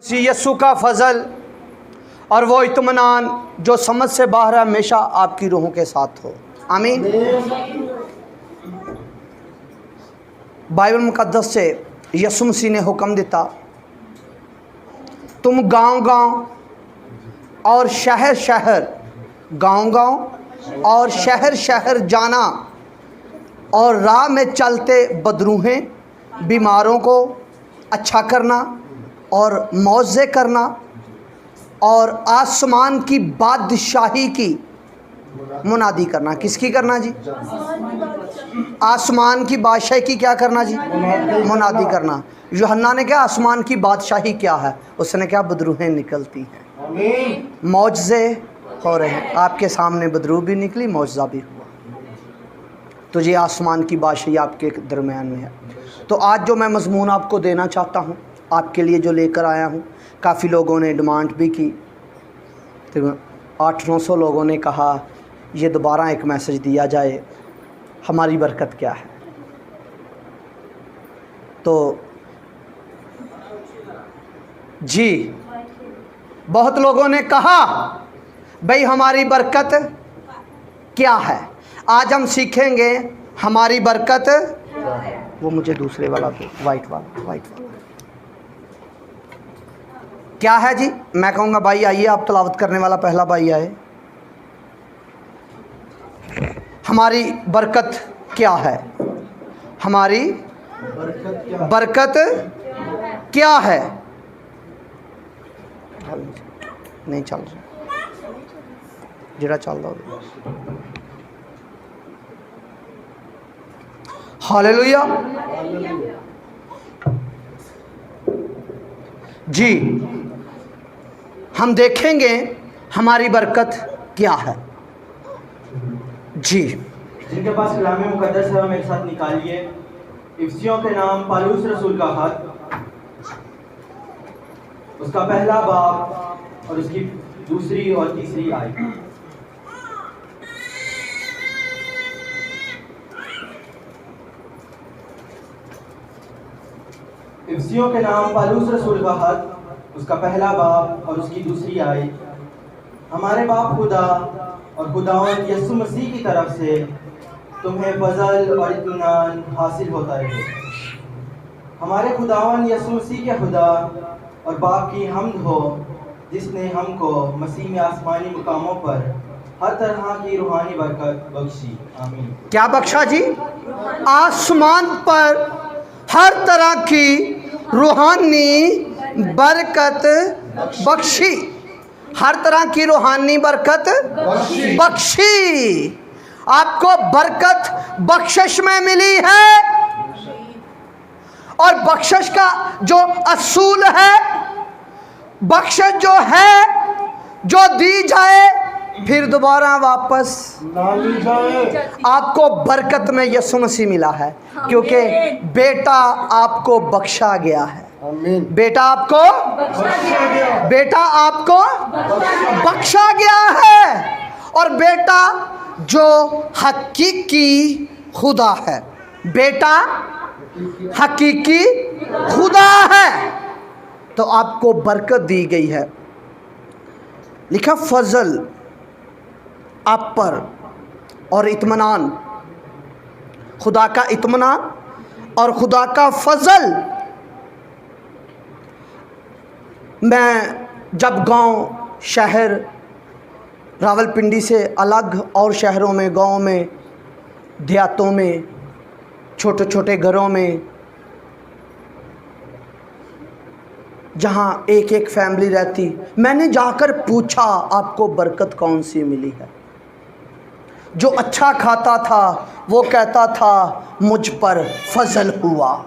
यसु का फजल और वो इत्मीनान जो समझ से बाहर है हमेशा आपकी रूहों के साथ हो। आमीन। बाइबल मुकद्दस से यसु मसीह ने हुक्म दिता, तुम गांव-गांव और शहर-शहर, गांव-गांव और शहर-शहर जाना और राह में चलते बदरूहें, बीमारों को अच्छा करना और मौज़े करना और आसमान की बादशाही की मुनादी करना। किसकी करना जी? आसमान की बादशाही की क्या करना जी? मुनादी करना। यूहन्ना ने क्या, आसमान की बादशाही क्या है? उसने क्या, बदरूहें निकलती हैं, मौज़े हो रहे हैं। आपके सामने बदरूह भी निकली, मौज़ा भी हुआ। तो ये आसमान की बादशाही आपके दरमियान में है। तो आज जो मैं मज़मून आपको देना चाहता हूँ, आपके लिए जो लेकर आया हूँ, काफ़ी लोगों ने डिमांड भी की, तो 800-900 लोगों ने कहा ये दोबारा एक मैसेज दिया जाए, हमारी बरकत क्या है। तो जी बहुत लोगों ने कहा भाई हमारी बरकत क्या है। आज हम सीखेंगे हमारी बरकत। वो मुझे दूसरे वाला दो, वाइट वाला क्या है जी। मैं कहूँगा भाई आइए, आप तलावत करने वाला पहला भाई आए। हमारी बरकत क्या है? हमारी बरकत क्या है? नहीं चल रहा, जरा चल रहा। हालेलुया जी। हम देखेंगे हमारी बरकत क्या है जी। जिनके पास कलाम मुकद्दस है मेरे साथ निकालिए इफिसियों के नाम पौलुस रसूल का खत, उसका पहला बाब और उसकी दूसरी और तीसरी आयत। इफिसियों के नाम पौलुस रसूल का खत, उसका पहला बाब और उसकी दूसरी आयत। हमारे बाप खुदा और खुदावंद यीशु मसीह की तरफ से तुम्हें फजल और इत्मीनान हासिल होता रहे। हमारे खुदावंद यीशु मसीह के खुदा और बाप की हम्द हो, जिसने हमको मसीह में आसमानी मुकामों पर हर तरह की रूहानी बरकत बख्शी। आमीन। क्या बख्शा जी? आसमान पर हर तरह की रूहानी बरकत बख्शी। हर तरह की रूहानी बरकत बख्शी। आपको बरकत बख्शिश में मिली है, और बख्शिश का जो असूल है, बख्शिश जो है जो दी जाए फिर दोबारा वापस ना ली जाए। आपको बरकत में यीशु मसीह मिला है, क्योंकि बेटा आपको बख्शा गया है। बेटा आपको बख्शा गया है, और बेटा जो हकीकी खुदा है, बेटा हकीकी खुदा है, तो आपको बरकत दी गई है। लिखा फजल आप पर और इत्मीनान, खुदा का इत्मीनान और खुदा का फजल। मैं जब गांव शहर रावलपिंडी से अलग और शहरों में, गांव में, देहातों में, छोटे छोटे घरों में, जहाँ एक एक फैमिली रहती, मैंने जाकर पूछा आपको बरकत कौन सी मिली है। जो अच्छा खाता था वो कहता था मुझ पर फजल हुआ।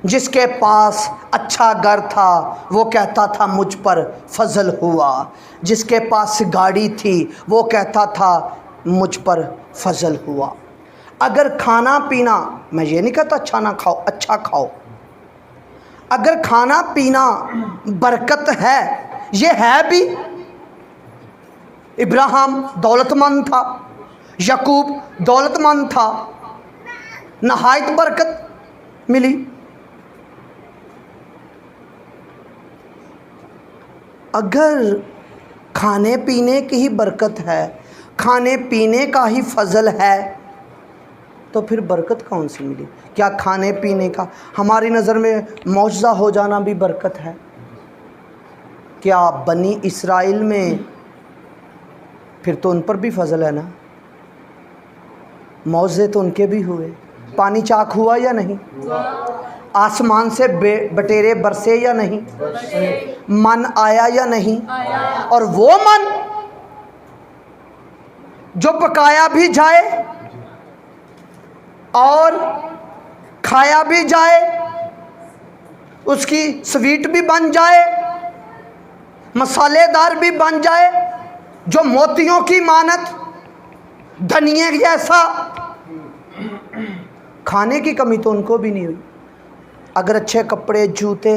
जिसके पास अच्छा घर था वो कहता था मुझ पर फजल हुआ। जिसके पास गाड़ी थी वो कहता था मुझ पर फजल हुआ। अगर खाना पीना, मैं ये नहीं कहता अच्छा ना खाओ, अच्छा खाओ, अगर खाना पीना बरकत है, ये है भी। इब्राहिम दौलतमंद था, याकूब दौलतमंद था, नहायत बरकत मिली। अगर खाने पीने की ही बरकत है, खाने पीने का ही फजल है, तो फिर बरकत कौन सी मिली? क्या खाने पीने का हमारी नज़र में मौजज़ा हो जाना भी बरकत है? क्या बनी इस्राइल में फिर तो उन पर भी फजल है ना, मौजे तो उनके भी हुए। पानी चाक हुआ या नहीं? आसमान से बटेरे बरसे या नहीं? मन आया या नहीं? और वो मन जो पकाया भी जाए और खाया भी जाए, उसकी स्वीट भी बन जाए, मसालेदार भी बन जाए, जो मोतियों की मानत, धनिये जैसा, खाने की कमी तो उनको भी नहीं हुई। अगर अच्छे कपड़े जूते,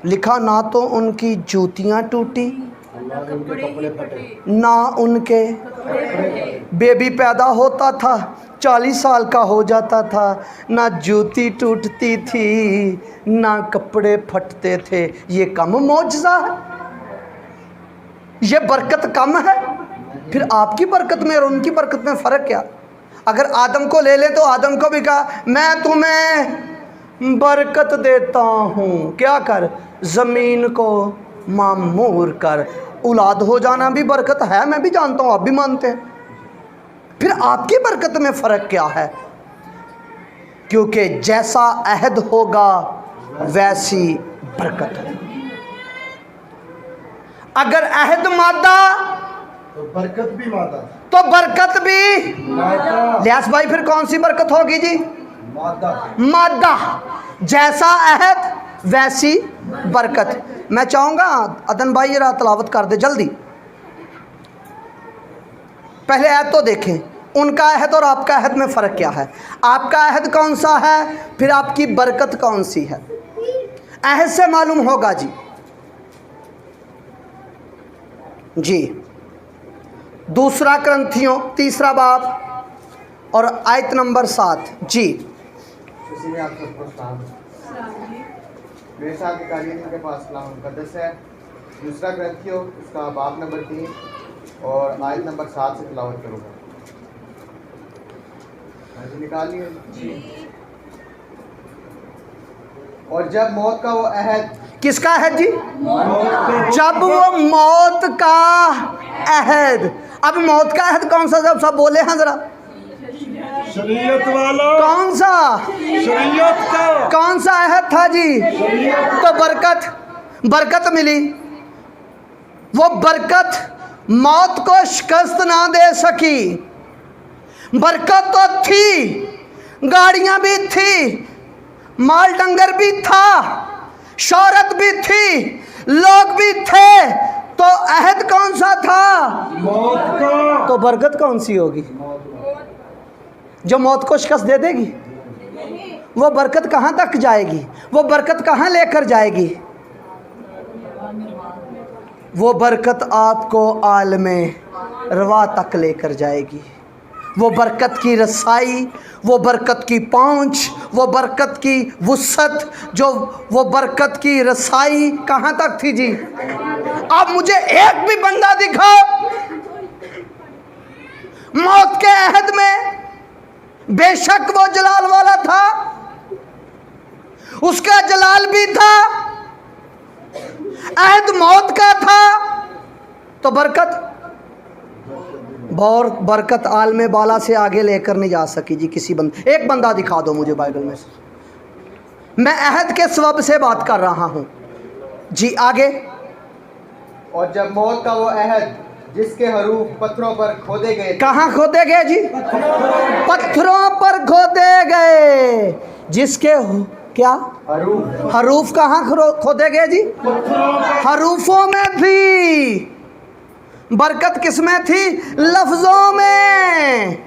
लिखा ना तो उनकी जूतियां टूटी ना उनके, बेबी पैदा होता था 40 साल का हो जाता था, ना जूती टूटती थी ना कपड़े फटते थे। ये कम मौजज़ा है? ये बरकत कम है? फिर आपकी बरकत में और उनकी बरकत में फ़र्क क्या? अगर आदम को ले ले तो आदम को भी कहा मैं तुम्हें बरकत देता हूँ, क्या कर, ज़मीन को मामूर कर। औलाद हो जाना भी बरकत है, मैं भी जानता हूँ, आप भी मानते हैं। फिर आपकी बरकत में फ़र्क क्या है? क्योंकि जैसा अहद होगा वैसी बरकत है। अगर अहद मादा तो बरकत भी मादा, तो बरकत भी मादा। लियास भाई फिर कौन सी बरकत होगी जी? मादा। मादा। जैसा अहद वैसी बरकत। मैं चाहूँगा अदन भाई जरा तलावत कर दे जल्दी। पहले अहद तो देखें, उनका अहद और आपका अहद में फ़र्क क्या है। आपका अहद कौन सा है, फिर आपकी बरकत कौन सी है, अहद से मालूम होगा जी। जी दूसरा क्रंथियों 3 बाब और आयत नंबर 7 जी। किसी ने आप सबको सलाम। मेरे साथ निकालिए जिनके पास कलाम मुक़द्दस है। दूसरा ग्रंथियों उसका बाब नंबर 3 और आयत नंबर 7 से तिलावत करूँगा। हाँ जी निकालिए जी। और जब मौत का वो अहद, किसका अहद जी? जब वो मौत का अहद। अब मौत का अहद कौन सा? जब सब बोले हैं जरा, शरीयत वाला। कौन सा? शरीयत का। कौन सा अहद था जी? तो बरकत मिली। वो बरकत मौत को शिकस्त ना दे सकी। बरकत तो थी, गाड़ियां भी थी, माल डंगर भी था, शौहरत भी थी, लोग भी थे, तो अहद कौन सा था? मौत का। तो बरकत कौन सी होगी? जो मौत को शिकस्त दे देगी। वो बरकत कहाँ तक जाएगी? वो बरकत कहाँ लेकर जाएगी? वो बरकत आपको आलमे रवा तक लेकर जाएगी। वो बरकत की रसाई, वो बरकत की पहुँच, वो बरकत की वुसअत, जो वो बरकत की रसाई कहाँ तक थी जी? आप मुझे एक भी बंदा दिखाओ मौत के अहद में। बेशक वो जलाल वाला था, उसका जलाल भी था, अहद मौत का था, तो बरकत बहुत बरकत आलमे बाला से आगे लेकर नहीं जा सकी जी। किसी एक बंदा दिखा दो मुझे बाइबल में से। मैं अहद के सबब से बात कर रहा हूँ जी। आगे। और जब मौत का वो अहद जिसके हरूफ पत्थरों पर खोदे गए। कहाँ खोदे गए जी? पत्थरों पर खोदे गए। जिसके क्या हरूफ कहाँ खोदे गए जी? हरूफों में थी बरकत। किस में थी? लफ्ज़ों में।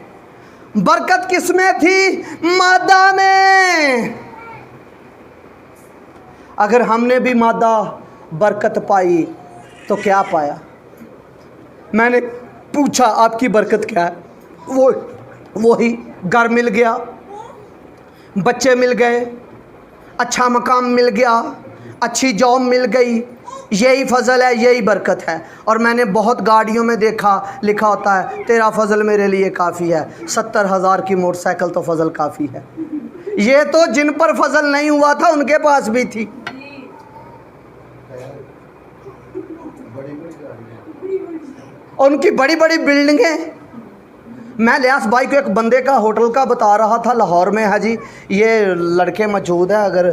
बरकत किस में थी? मादा में। अगर हमने भी मादा बरकत पाई तो क्या पाया? मैंने पूछा आपकी बरकत क्या है? वही घर मिल गया, बच्चे मिल गए, अच्छा मकाम मिल गया, अच्छी जॉब मिल गई, यही फ़ज़ल है, यही बरकत है। और मैंने बहुत गाड़ियों में देखा लिखा होता है तेरा फ़ज़ल मेरे लिए काफ़ी है। 70,000 की मोटरसाइकिल तो फ़ज़ल काफ़ी है। ये तो जिन पर फ़ज़ल नहीं हुआ था उनके पास भी थी। उनकी बड़ी बड़ी बिल्डिंगें। मैं लियास भाई को एक बंदे का होटल का बता रहा था, लाहौर में है जी। ये लड़के मौजूद है, अगर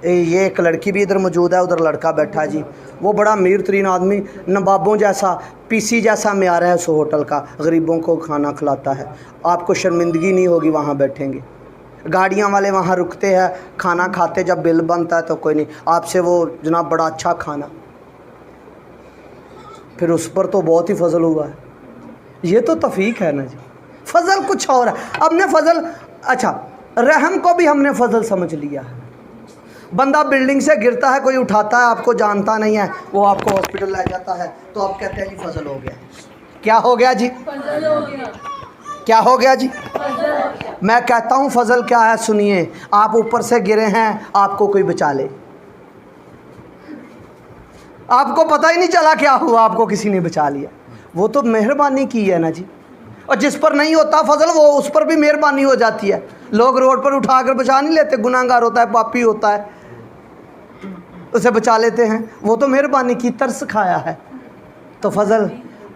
ये एक लड़की भी इधर मौजूद है, उधर लड़का बैठा है जी। वो बड़ा अमीर तरीन आदमी, नवाबों जैसा, पीसी जैसा म्यार है उस होटल का, गरीबों को खाना खिलाता है। आपको शर्मिंदगी नहीं होगी वहाँ बैठेंगे। गाड़ियाँ वाले वहाँ रुकते हैं, खाना खाते, जब बिल बनता है तो कोई नहीं, आपसे वो जनाब बड़ा अच्छा खाना। फिर उस पर तो बहुत ही फ़ज़ल हुआ है। ये तो तौफीक है ना जी। फ़ज़ल कुछ और है। हमने फ़ज़ल, अच्छा रहम को भी हमने फ़ज़ल समझ लिया है। बंदा बिल्डिंग से गिरता है, कोई उठाता है, आपको जानता नहीं है, वो आपको हॉस्पिटल ले जाता है, तो आप कहते हैं जी फ़ज़ल हो गया। क्या हो गया जी? फ़ज़ल हो गया। क्या हो गया जी? फ़ज़ल हो गया। मैं कहता हूँ फ़ज़ल क्या है, सुनिए। आप ऊपर से गिरे हैं, आपको कोई बचा ले, आपको पता ही नहीं चला क्या हुआ, आपको किसी ने बचा लिया, वो तो मेहरबानी की है ना जी। और जिस पर नहीं होता फ़ज़ल, वो उस पर भी मेहरबानी हो जाती है। लोग रोड पर उठाकर बचा नहीं लेते, गुनाहगार होता है, पापी होता है, उसे बचा लेते हैं। वो तो मेहरबानी की, तरस खाया है। तो फ़ज़ल,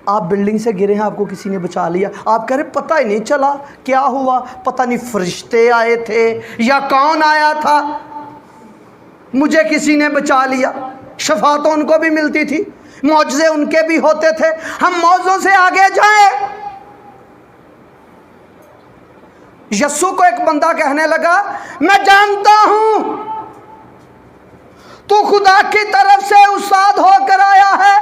आप बिल्डिंग से गिरे हैं, आपको किसी ने बचा लिया, आप कह रहे पता ही नहीं चला क्या हुआ, पता नहीं फरिश्ते आए थे या कौन आया था, मुझे किसी ने बचा लिया। शफा तो उनको भी मिलती थी, मौजज़े उनके भी होते थे। हम मौजों से आगे जाएं। यस्सु को एक बंदा कहने लगा, मैं जानता हूं तू खुदा की तरफ से उस्ताद होकर आया है,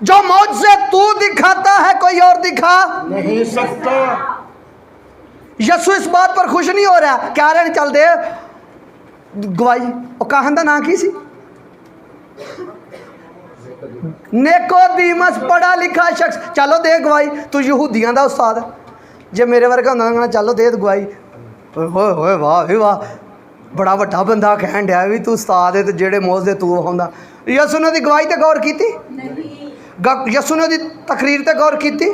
जो मौजज़े तू दिखाता है कोई और दिखा नहीं सकता। यस्सु इस बात पर खुश नहीं हो रहा, कह रहे चल दे गवाही। और कहंदा ना की सी निकोदेमुस, पढ़ा लिखा शख्स, चलो दे गवाही, तू यहूदियों का उस्ताद है। जे मेरे वर्गा होंदा चलो दे गवाही, होए होए वाह भी वाह, बड़ा वड्डा बंदा कहन दिया भी तू उस्ताद है, तो जेड़े मौजज़े तू होंदा। यस्सु ने दी गवाही ते गौर कीती? यस्सु ने दी तकरीर ते गौर कीती?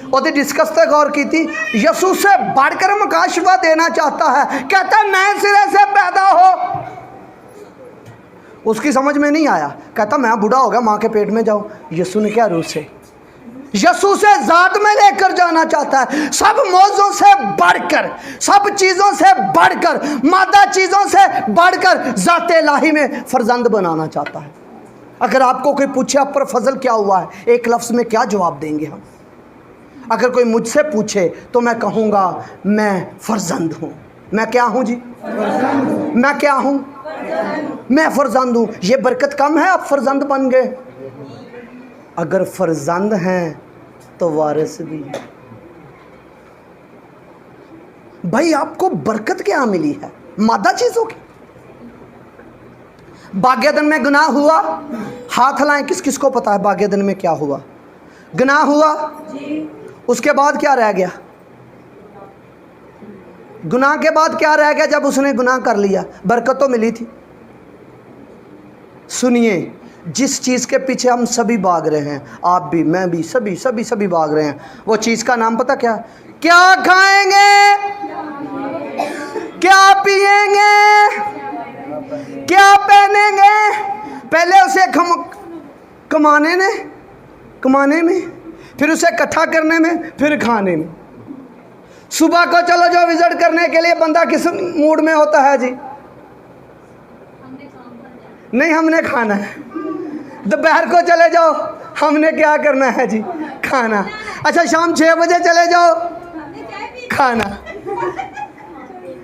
और डिस्कस ते गौर कीती? यस्सु से बढ़कर मुकाशफा देना चाहता है, कहता नए सिरे से पैदा हो। उसकी समझ में नहीं आया, कहता मैं बूढ़ा हो गया, माँ के पेट में जाऊँ। यस्सु ने क्या रूह से, यस्सु से ज़ात में लेकर जाना चाहता है, सब मौजों से बढ़कर, सब चीज़ों से बढ़कर, मादा चीज़ों से बढ़कर ज़ाते इलाही में फर्जंद बनाना चाहता है। अगर आपको कोई पूछे आप पर फ़ज़ल क्या हुआ है, एक लफ्ज़ में क्या जवाब देंगे हम? अगर कोई मुझसे पूछे तो मैं कहूँगा मैं फ़र्जंद हूँ। मैं क्या हूँ जी? मैं क्या हूँ? मैं फ़र्जंद हूँ। ये बरकत कम है, आप फ़र्जंद बन गए। अगर फ़र्जंद हैं तो वारिस भी। भाई आपको बरकत क्या मिली है? मादा चीज़ों की। बागेदन में गुनाह हुआ, हाथ लाएं, किस किस को पता है बागेदन में क्या हुआ? गुनाह हुआ, उसके बाद क्या रह गया? गुनाह के बाद क्या रह गया? जब उसने गुनाह कर लिया, बरकत तो मिली थी। सुनिए, जिस चीज़ के पीछे हम सभी भाग रहे हैं, आप भी, मैं भी, सभी सभी सभी भाग रहे हैं, वो चीज़ का नाम पता क्या? क्या खाएंगे, क्या पिएंगे, क्या पहनेंगे। पहले उसे कमाने में, फिर उसे इकट्ठा करने में, फिर खाने में। सुबह को चलो जो विजिट करने के लिए बंदा किस मूड में होता है जी? नहीं, हमने खाना है। दोपहर को चले जाओ, हमने क्या करना है जी? खाना। अच्छा, शाम 6 बजे चले जाओ, खाना।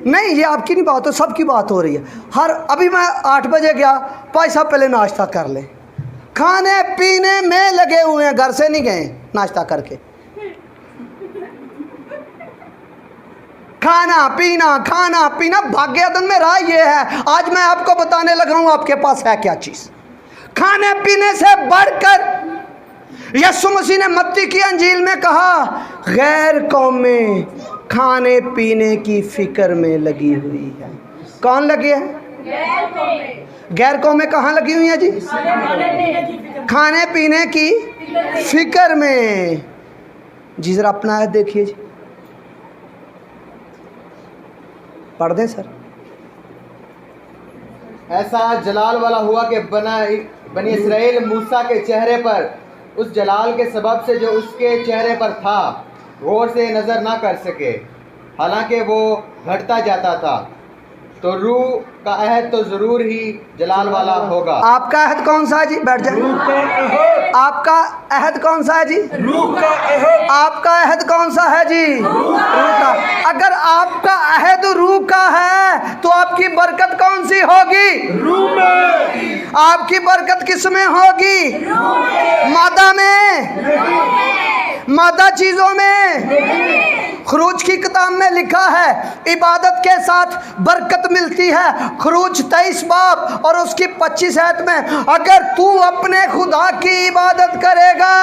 नहीं, ये आपकी नहीं बात हो, सबकी बात हो रही है। अभी मैं 8 बजे गया, भाई साहब पहले नाश्ता कर ले। खाने पीने में लगे हुए हैं, घर से नहीं गए नाश्ता करके। खाना पीना भाग्यदन में राह ये है। आज मैं आपको बताने लगा हूं आपके पास है क्या चीज़। खाने पीने से बढ़कर यीशु मसीह ने मत्ती की अंजील में कहा, गैर कौमें खाने पीने की फिक्र में लगी हुई है। कौन लगी है? गैर कौमें कहाँ लगी हुई हैं जी? खाने पीने की फिक्र में। जी जरा अपना आयत देखिए जी, पढ़ दें सर। ऐसा जलाल वाला हुआ कि बनी इसराइल मूसा के चेहरे पर उस जलाल के सबब से जो उसके चेहरे पर था गौर से नज़र ना कर सके, हालांकि वो घटता जाता था। तो रूह का अहद तो ज़रूर ही जलाल वाला होगा। आपका अहद कौन सा है जी? बैठ जाए। रूह का अहद, आपका अहद कौन सा है जी? रूह का अहद, आपका अहद कौन सा है जी? रूह का। अगर आपका अहद रूह का है तो आपकी बरकत कौन सी होगी? रूह में। आपकी बरकत किस में होगी? मादा में, मादा चीजों में। खरूज की किताब में लिखा है इबादत के साथ बरकत मिलती है। खरूज 23 बाब और उसकी 25 आयत में, अगर तू अपने खुदा की इबादत करेगा,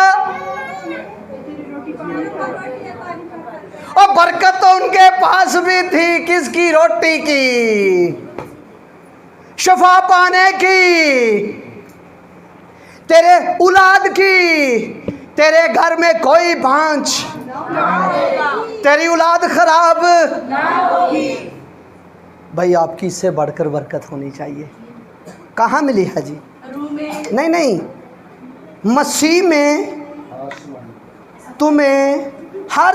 और बरकत तो उनके पास भी थी, किसकी? रोटी की, शफा पाने की, तेरे औलाद की। तेरे घर में कोई भांज, तेरी औलाद खराब भाई, आपकी इससे बढ़कर बरकत होनी चाहिए। कहाँ मिली है जी? नहीं नहीं, मसीह में तुम्हें हर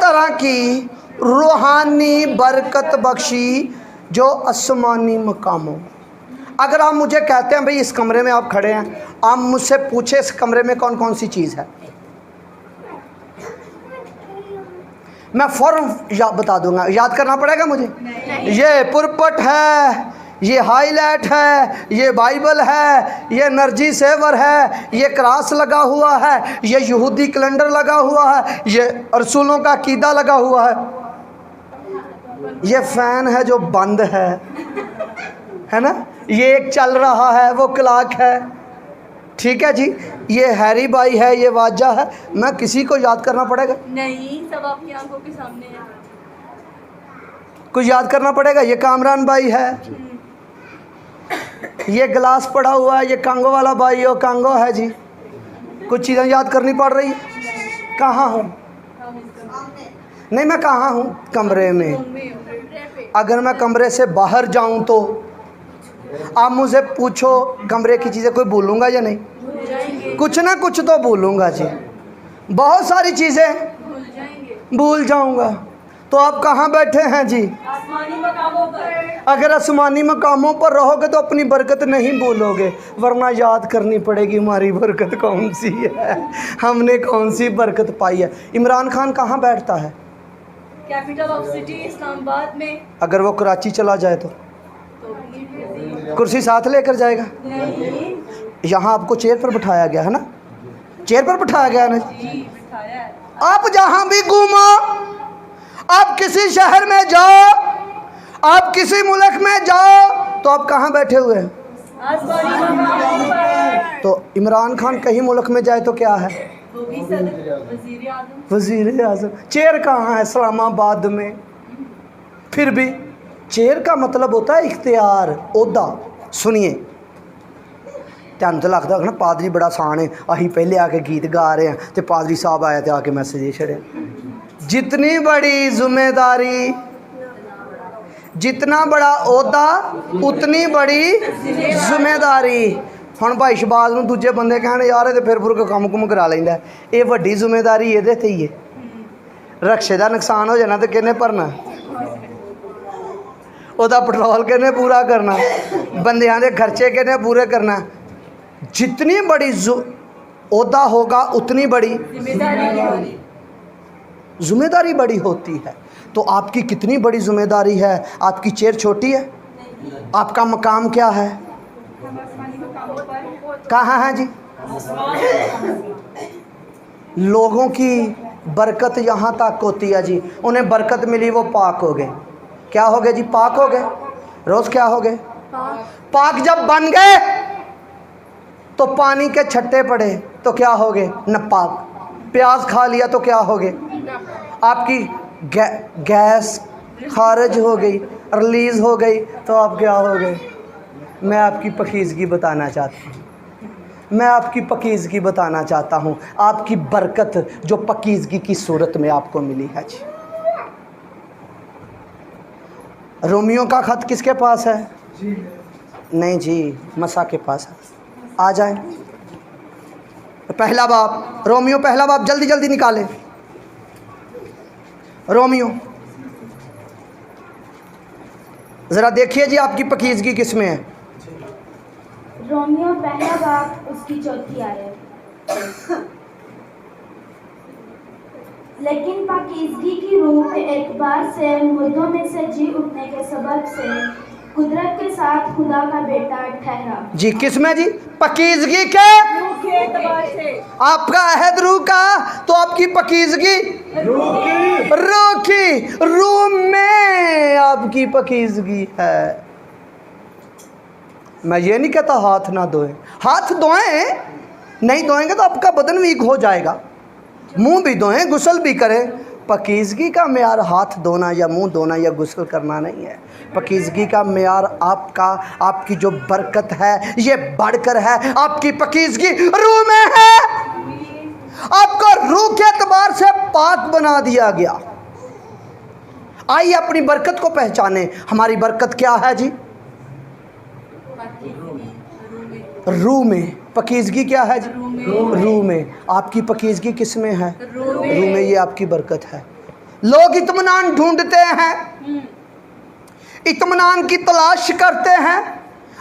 तरह की रूहानी बरकत बख्शी, जो आसमानी मकामों। अगर आप मुझे कहते हैं भाई इस कमरे में आप खड़े हैं, आप मुझसे पूछे इस कमरे में कौन कौन सी चीज़ है, मैं फ़ौरन बता दूंगा। याद करना पड़ेगा मुझे? ये पुरपट है, ये हाईलाइट है, ये बाइबल है, ये नरजी सेवर है, ये क्रॉस लगा हुआ है, ये यहूदी कैलेंडर लगा हुआ है, ये रसूलों का अकीदा लगा हुआ है, ये फ़ैन है जो बंद है ना, ये एक चल रहा है, वो क्लॉक है, ठीक है जी, ये हैरी भाई है, ये वाजा है। मैं किसी को याद करना पड़ेगा? नहीं, सब आपकी आंखों के सामने है। कुछ याद करना पड़ेगा? ये कामरान भाई है, ये गिलास पड़ा हुआ है, ये कांगो वाला भाई हो, कांगो है जी। कुछ चीज़ें याद करनी पड़ रही है। कहाँ हूँ? नहीं, मैं कहाँ हूँ? कमरे में। अगर मैं कमरे से बाहर जाऊँ तो आप मुझे पूछो कमरे की चीज़ें, कोई भूलूंगा या नहीं? कुछ ना कुछ तो भूलूंगा जी, बहुत सारी चीज़ें भूल जाऊंगा। तो आप कहाँ बैठे हैं जी? आसमानी मकामों पर। अगर आसमानी मकामों पर रहोगे तो अपनी बरकत नहीं भूलोगे, वरना याद करनी पड़ेगी हमारी बरकत कौन सी है, हमने कौन सी बरकत पाई है। इमरान खान कहाँ बैठता है? कैपिटल ऑफ सिटी इस्लामाबाद में। अगर वो कराची चला जाए तो कुर्सी साथ लेकर जाएगा? नहीं, यहाँ आपको चेयर पर बिठाया गया है ना, चेयर पर बिठाया गया है ना। जी बिठाया है। आप जहाँ भी घूमो, आप किसी शहर में जाओ, आप किसी मुल्क में जाओ, तो आप कहाँ बैठे हुए हैं? आसमानी मकामों पर। तो इमरान खान कहीं मुल्क में जाए तो क्या है? वो भी सदर वजीर आज़म। वजीर आज़म। चेयर कहाँ है? इस्लामाबाद में। फिर भी चेयर का मतलब होता है इख्तियार, ओहदा। सुनिए, ध्यान तो लगता है ना पादरी बड़ा आसान है, अही पहले आके गीत गा रहे हैं तो पादरी साहब आया तो आके मैसेज दे छड़े। जितनी बड़ी जिम्मेदारी, जितना बड़ा ओहदा उतनी बड़ी जिम्मेदारी। हुण भाई शबाज नूं दूजे बंदे कहने यार ये फिर फुर के काम कुम करा लैंदा, ये वड्डी जिम्मेदारी इहदे ते ही है। रक्शे का नुकसान हो जाना तो किहने भरना, ਉਹਦਾ पेट्रोल किहने पूरा करना, बंदियां दे खर्चे किहने पूरे करना। जितनी बड़ी ओहदा होगा उतनी बड़ी जिम्मेदारी बड़ी होती है। तो आपकी कितनी बड़ी जिम्मेदारी है? आपकी चेयर छोटी है? आपका मकाम क्या है? कहाँ है जी? लोगों की बरकत यहाँ तक होती है जी, उन्हें बरकत मिली वो पाक हो गए। क्या हो गए जी? पाक हो गए। रोज़ क्या हो गए? पाक जब बन गए तो पानी के छट्टे पड़े तो क्या हो गए? नापाक। प्याज खा लिया तो क्या हो गए? आपकी गैस खारिज हो गई, रिलीज़ हो गई तो आप क्या हो गए? मैं आपकी पकीज़गी बताना चाहता हूँ, मैं आपकी पकीज़गी बताना चाहता हूँ, आपकी बरकत जो पकीज़गी की सूरत में आपको मिली है जी। रोमियो का ख़त किसके पास है? नहीं जी, मसा के पास है। आ जाए पहला बाब, रोमियो पहला बाब, जल्दी जल्दी निकालें। रोमियो ज़रा देखिए जी आपकी पकीज़गी किस में है। रोमियो पहला बाब उसकी 4थी आयत। लेकिन पाकीज़गी की रूह एक बार से मुर्दों में से जी उठने के सबब से कुदरत के साथ खुदा का बेटा ठहरा। जी किस में जी? पकीज़गी के रूह के एतबार से। आपका अहद रूह का, तो आपकी पकीज़गी रूह की, रूह में आपकी पकीज़गी है। मैं ये नहीं कहता हाथ ना धोएं, हाथ धोएं, नहीं धोएंगे तो आपका बदन वीक हो जाएगा। मुंह भी धोएं, गुस्ल भी करें। पकीज़गी का मेयार हाथ धोना या मुंह धोना या गुस्ल करना नहीं है। पकीज़गी का मेयार आपका, आपकी जो बरकत है ये बढ़कर है, आपकी पकीज़गी रूह में है। आपको रूह के एतबार से पाक बना दिया गया। आइए अपनी बरकत को पहचाने। हमारी बरकत क्या है जी? रूह में। पकीज़गी क्या है जी? रूह में। आपकी पकीज़गी किस में है? रूह में। ये आपकी बरकत है। लोग इत्मीनान ढूंढते हैं, इत्मीनान की तलाश करते हैं।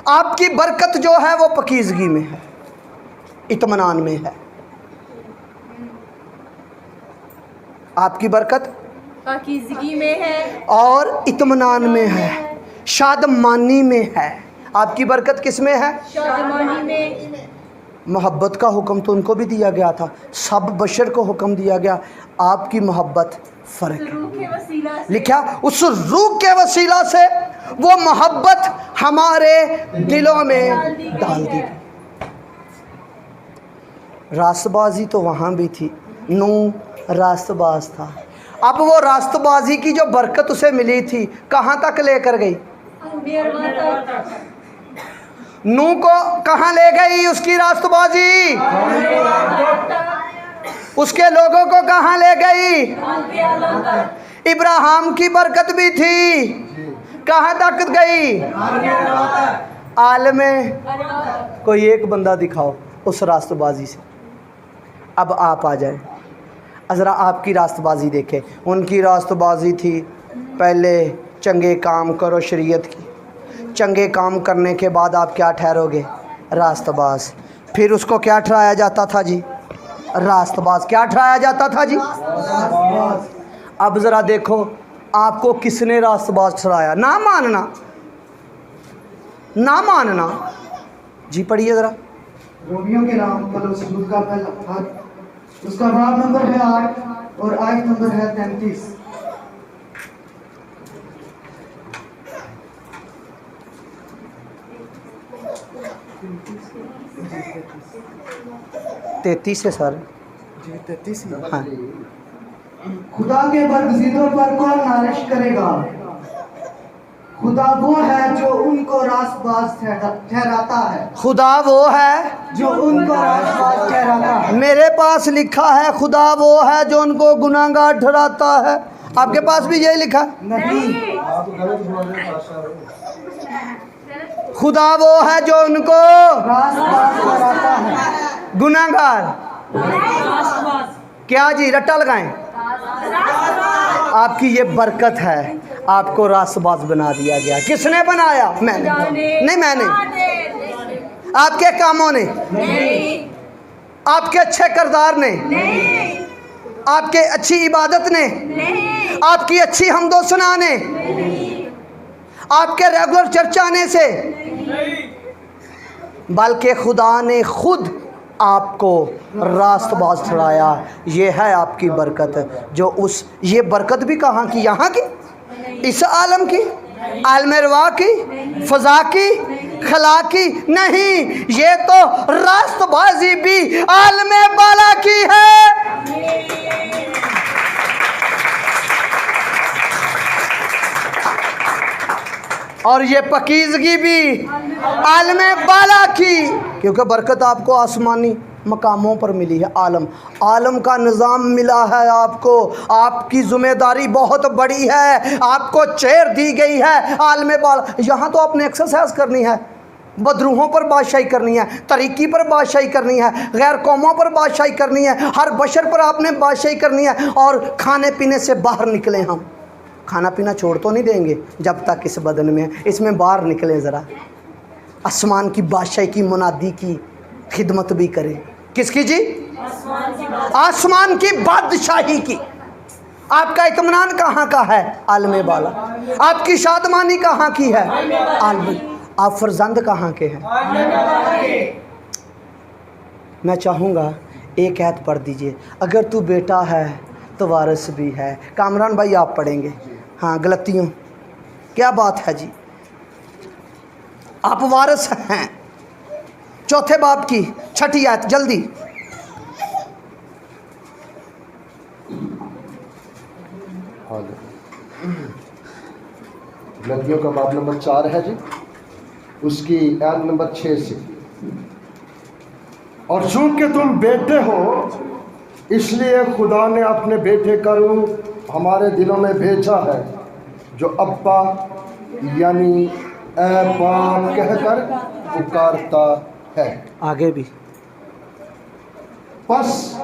आपकी बरकत जो है वो पकीज़गी में है, इत्मीनान में है। आपकी बरकत पाकीज़गी में है और इत्मीनान में है, शादमानी में है। आपकी बरकत किस में है? शादमानी में। मोहब्बत का हुक्म तो उनको भी दिया गया था, सब बशर को हुक्म दिया गया। आपकी मोहब्बत फ़र्क है। रूह के वसीला से। लिखा उस रूह के वसीला से वो मोहब्बत हमारे दिलों में डाल दी। रास्तबाजी तो वहाँ भी थी, नूह रास्तबाज था। अब वो रास्तबाजी की जो बरकत उसे मिली थी कहाँ तक लेकर गई? नूह को कहाँ ले गई उसकी रास्तबाजी? उसके लोगों को कहाँ ले गई? इब्राहिम की बरकत भी थी, कहाँ तक गई? आलम में। कोई एक बंदा दिखाओ उस रास्तबाजी से। अब आप आ जाए, ज़रा आपकी रास्तबाजी देखें। उनकी रास्तबाजी थी पहले चंगे काम करो शरीयत की, चंगे काम करने के बाद आप क्या ठहरोगे? रास्तबाज। फिर उसको क्या ठहराया जाता था जी? रास्तबाज। क्या ठहराया जाता था जी? अब ज़रा देखो आपको किसने रास्तबाज ठहराया? ना मानना, ना मानना। जी पढ़िए ज़रा। रोमियो के नाम पलूस का पहला खत, उसका बाब नंबर है 8 और आयत नंबर है 33। तैतीस है सर। जी 33 ही। हाँ। खुदा के बरगज़ीदों पर कौन नारिश करेगा? खुदा वो है जो उनको रास्तबाज ठहराता है। खुदा वो है जो उनको रास्तबाज ठहराता है। मेरे पास लिखा है खुदा वो है जो उनको गुनाहगार ठहराता है। आपके पास भी यही लिखा? नहीं, खुदा वो है जो उनको रास्तबाज ठहराता है। गुनाहगार। क्या जी रट्टा लगाएं? आपकी ये बरकत है, आपको रास्तबाज बना दिया गया। किसने बनाया? मैंने नहीं, मैंने। आपके कामों ने नहीं, आपके अच्छे किरदार ने नहीं, आपके अच्छी इबादत ने नहीं, आपकी अच्छी हमदोसना ने आपके रेगुलर चर्च आने से, बल्कि खुदा ने खुद आपको रास्तबाज ठहराया। ये है आपकी बरकत। जो उस ये बरकत भी कहाँ की? यहाँ की, इस आलम की, आलमरवा की, फ़ज़ा की, खला की नहीं। ये तो रास्तबाजी भी आलम बाला की है। और ये पकीज़गी भी आलम बाला की, क्योंकि बरकत आपको आसमानी मकामों पर मिली है। आलम का निज़ाम मिला है आपको, आपकी ज़िम्मेदारी बहुत बड़ी है, आपको चेयर दी गई है आलम बाला। यहाँ तो आपने एक्सरसाइज करनी है, बदरूहों पर बादशाही करनी है, तरीकी पर बादशाही करनी है, गैर कौमों पर बादशाही करनी है, हर बशर पर आपने बादशाही करनी है। और खाने पीने से बाहर निकले, हम खाना पीना छोड़ तो नहीं देंगे जब तक इस बदन में है, इसमें बाहर निकले ज़रा, आसमान की बादशाही की मुनादी की खिदमत भी करें। किसकी जी? आसमान की बादशाही की। आपका इत्मीनान कहाँ का है? आलम बाला। आपकी शादमानी कहाँ की है? आलम। आप फर्जंद कहाँ के हैं? मैं चाहूँगा एक आयत पढ़ दीजिए, अगर तू बेटा है तो वारिस भी है। कामरान भाई आप पढ़ेंगे। हाँ, गलतियों क्या बात है जी, आप वारिस हैं। चौथे बाब की 6ठी आयत जल्दी। गलतियों का बाब नंबर 4 है जी, उसकी आयत नंबर 6 से। और चूंकि तुम बेटे हो, इसलिए खुदा ने अपने बेटे का रूह हमारे दिलों में भेजा है, जो अब्बा यानी ए बाप कहकर पुकारता है। आगे भी। बस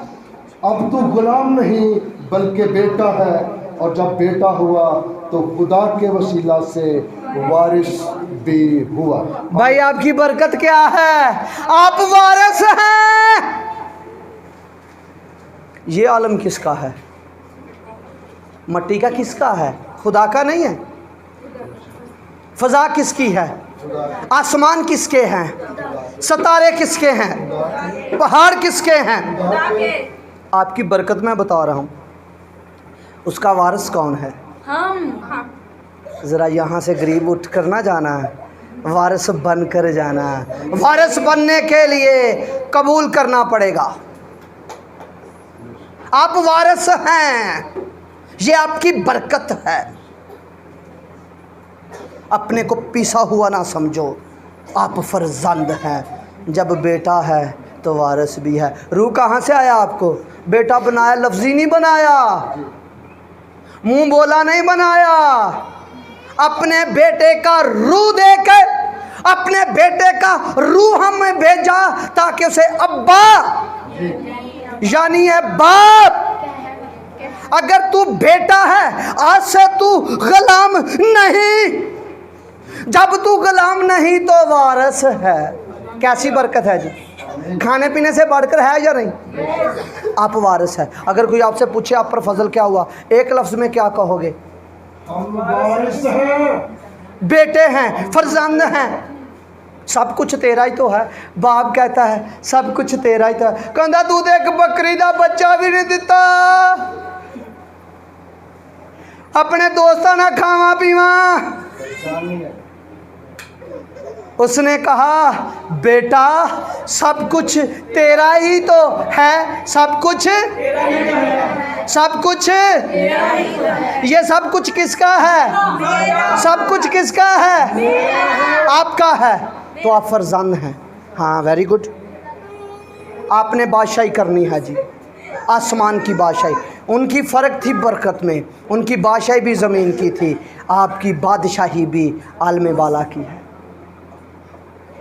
अब तू गुलाम नहीं बल्कि बेटा है, और जब बेटा हुआ तो खुदा के वसीला से वारिस भी हुआ। भाई आपकी बरकत क्या है? आप वारिस हैं। ये आलम किसका है? मट्टी का किसका है? खुदा का नहीं है। फ़ज़ा किसकी है? आसमान किसके हैं? सितारे किसके हैं? पहाड़ किसके हैं? आपकी बरकत मैं बता रहा हूँ, उसका वारिस कौन है? हम। ज़रा यहाँ से गरीब उठ कर ना जाना है, वारिस बन कर जाना है। वारिस बनने के लिए कबूल करना पड़ेगा। आप वारिस हैं, ये आपकी बरकत है। अपने को पीसा हुआ ना समझो, आप फर्जंद हैं। जब बेटा है तो वारिस भी है। रूह कहाँ से आया आपको? बेटा बनाया, लफ्ज़ी नहीं बनाया, मुंह बोला नहीं बनाया। अपने बेटे का रूह देकर, अपने बेटे का रूह हमें भेजा ताकि उसे अब्बा यानी है बाप। अगर तू बेटा है, आज से तू गुलाम नहीं। जब तू गुलाम नहीं तो वारिस है। कैसी बरकत है जी, खाने पीने से बढ़कर है या नहीं? आप वारिस है। अगर कोई आपसे पूछे आप पर फजल क्या हुआ, एक लफ्ज़ में क्या कहोगे? हम वारिस हैं, बेटे हैं, फर्जंद हैं। सब कुछ तेरा ही तो है। बाप कहता है सब कुछ तेरा ही तो है। कहता तू तो एक बकरी का बच्चा भी नहीं दिता, अपने दोस्तों ना खावा पीवा। उसने कहा बेटा सब कुछ तेरा ही तो है, सब कुछ सब कुछ ये सब कुछ किसका है? सब कुछ किसका है? आपका है। तो आप फर्जंद हैं। हाँ, वेरी गुड। आपने बादशाही करनी है जी, आसमान की बादशाही। उनकी फ़र्क थी बरकत में, उनकी बादशाही भी ज़मीन की थी, आपकी बादशाही भी आलम बाला की है।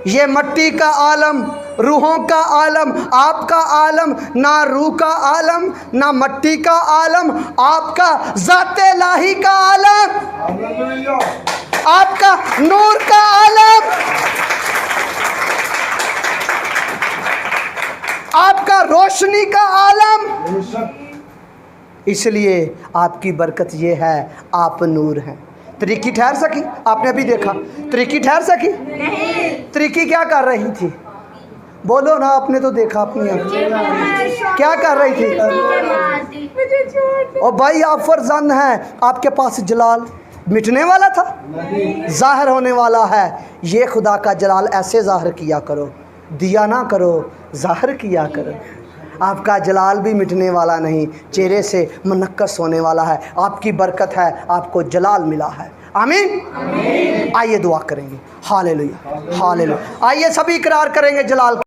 ये मट्टी का आलम, रूहों का आलम, आपका आलम ना रूह का आलम ना मट्टी का आलम, आपका ज़ाते लाही का आलम, आपका नूर का आलम, आपका रोशनी का आलम। इसलिए आपकी बरकत ये है, आप नूर हैं। तरीकी ठहर सकी? आपने अभी देखा, तरीकी ठहर सकी? तरीकी क्या कर रही थी? बोलो ना, आपने तो देखा अपनी आँखों। क्या कर रही थी? और भाई आप फर्जंद हैं, आपके पास जलाल मिटने वाला था, ज़ाहिर होने वाला है। ये खुदा का जलाल ऐसे ज़ाहिर किया करो, दिया ना करो, ज़ाहिर किया करो। आपका जलाल भी मिटने वाला नहीं, चेहरे से मुनक्कस होने वाला है। आपकी बरकत है, आपको जलाल मिला है। आमीन। आइए दुआ करेंगे। Hallelujah, hallelujah. आइए सभी इकरार करेंगे जलाल।